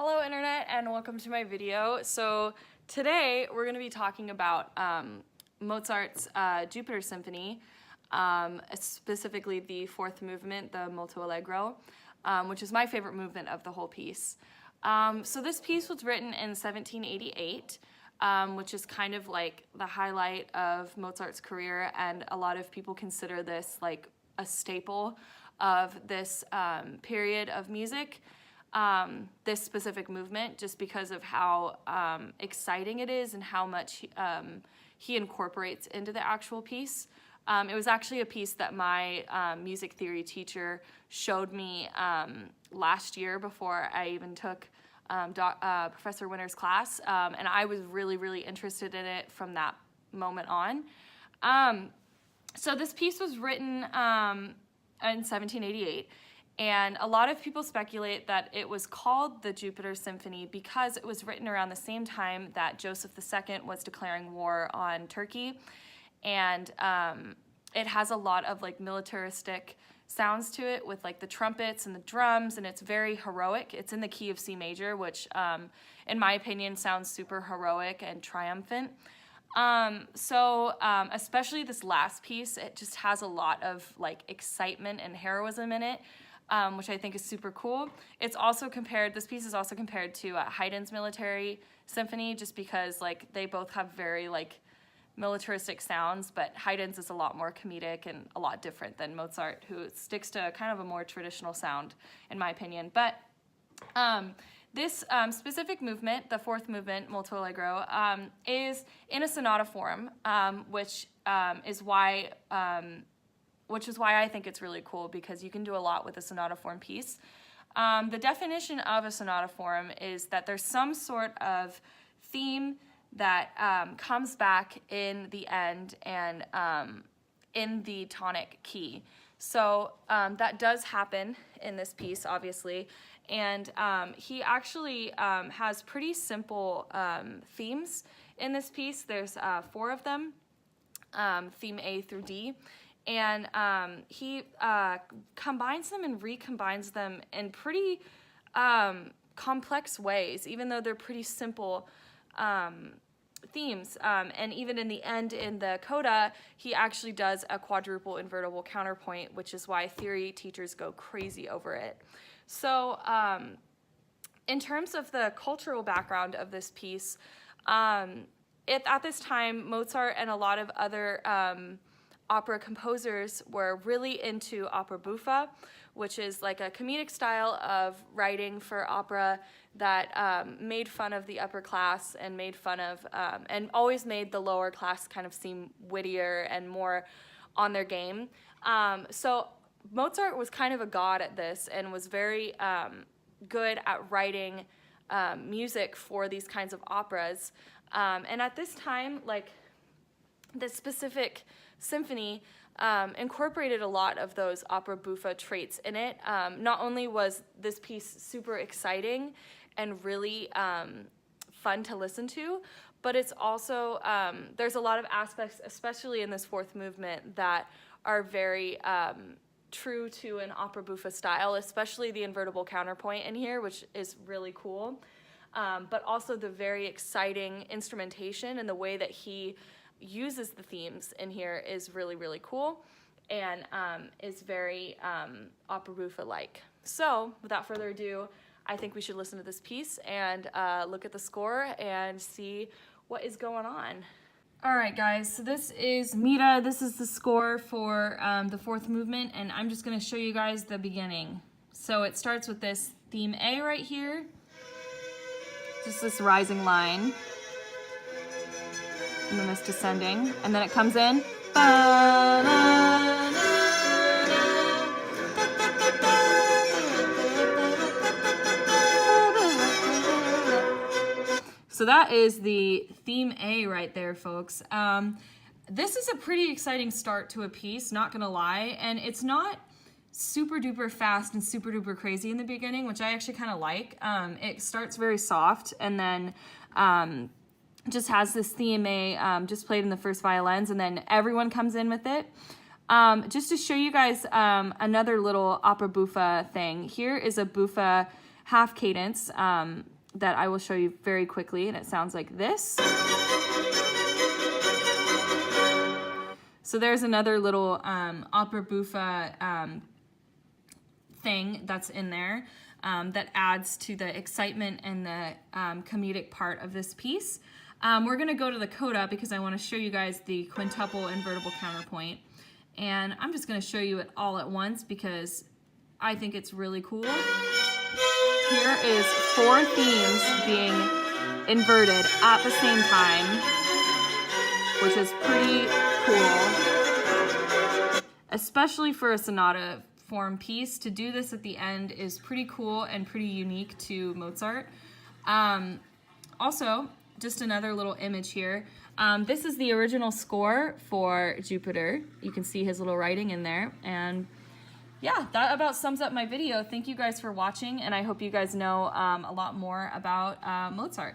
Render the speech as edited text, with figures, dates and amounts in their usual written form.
Hello Internet and welcome to my video. So today we're going to be talking about Mozart's Jupiter Symphony, specifically the fourth movement, the Molto Allegro, which is my favorite movement of the whole piece. So this piece was written in 1788, which is kind of like the highlight of Mozart's career, and a lot of people consider this like a staple of this period of music. This specific movement, just because of how exciting it is and how much he incorporates into the actual piece. It was actually a piece that my music theory teacher showed me last year before I even took Professor Winter's class, and I was really interested in it from that moment on. So this piece was written in 1788. And a lot of people speculate that it was called the Jupiter Symphony because it was written around the same time that Joseph II was declaring war on Turkey. And it has a lot of like militaristic sounds to it with like the trumpets and the drums, and it's very heroic. It's in the key of C major, which in my opinion sounds super heroic and triumphant. Especially this last piece, it just has a lot of like excitement and heroism in it. Which I think is super cool. It's also compared, this piece is also compared to Haydn's Military Symphony, just because like they both have very like militaristic sounds, but Haydn's is a lot more comedic and a lot different than Mozart, who sticks to kind of a more traditional sound, in my opinion. But this specific movement, the fourth movement, Molto Allegro, is in a sonata form, which is why I think it's really cool, because you can do a lot with a sonata form piece. The definition of a sonata form is that there's some sort of theme that comes back in the end and in the tonic key. So that does happen in this piece, obviously. And he actually has pretty simple themes in this piece. There's 4 of them, theme A through D. And he combines them and recombines them in pretty complex ways, even though they're pretty simple themes. And even in the end, in the coda, he actually does a quadruple invertible counterpoint, which is why theory teachers go crazy over it. So in terms of the cultural background of this piece, at this time, Mozart and a lot of other opera composers were really into opera buffa, which is like a comedic style of writing for opera that made fun of the upper class and made fun of, and always made the lower class kind of seem wittier and more on their game. So Mozart was kind of a god at this and was very good at writing music for these kinds of operas. And at this time, like, this specific symphony incorporated a lot of those opera buffa traits in it. Not only was this piece super exciting and really fun to listen to, but it's also, there's a lot of aspects, especially in this fourth movement, that are very true to an opera buffa style, especially the invertible counterpoint in here, which is really cool. But also the very exciting instrumentation and the way that he uses the themes in here is really cool, and is very opera buffa-like. So without further ado, I think we should listen to this piece and look at the score and see what is going on. Alright guys, so this is Mira. This is the score for the fourth movement, and I'm just going to show you guys the beginning. So it starts with this theme A right here, just this rising line, and then this descending, and then it comes in. So that is the theme A right there, folks. This is a pretty exciting start to a piece, not gonna lie, and it's not super duper fast and super duper crazy in the beginning, which I actually kind of like. It starts very soft, and then just has this theme A just played in the first violins, and then everyone comes in with it. Just to show you guys another little opera buffa thing. Here is a buffa half cadence that I will show you very quickly, and it sounds like this. So there's another little opera buffa thing that's in there that adds to the excitement and the comedic part of this piece. We're gonna go to the coda because I wanna show you guys the quintuple invertible counterpoint. And I'm just gonna show you it all at once because I think it's really cool. Here is 4 themes being inverted at the same time, which is pretty cool. Especially for a sonata form piece, to do this at the end is pretty cool and pretty unique to Mozart. Also, just another little image here. This is the original score for Jupiter. You can see his little writing in there. And yeah, that about sums up my video. Thank you guys for watching, and I hope you guys know a lot more about Mozart.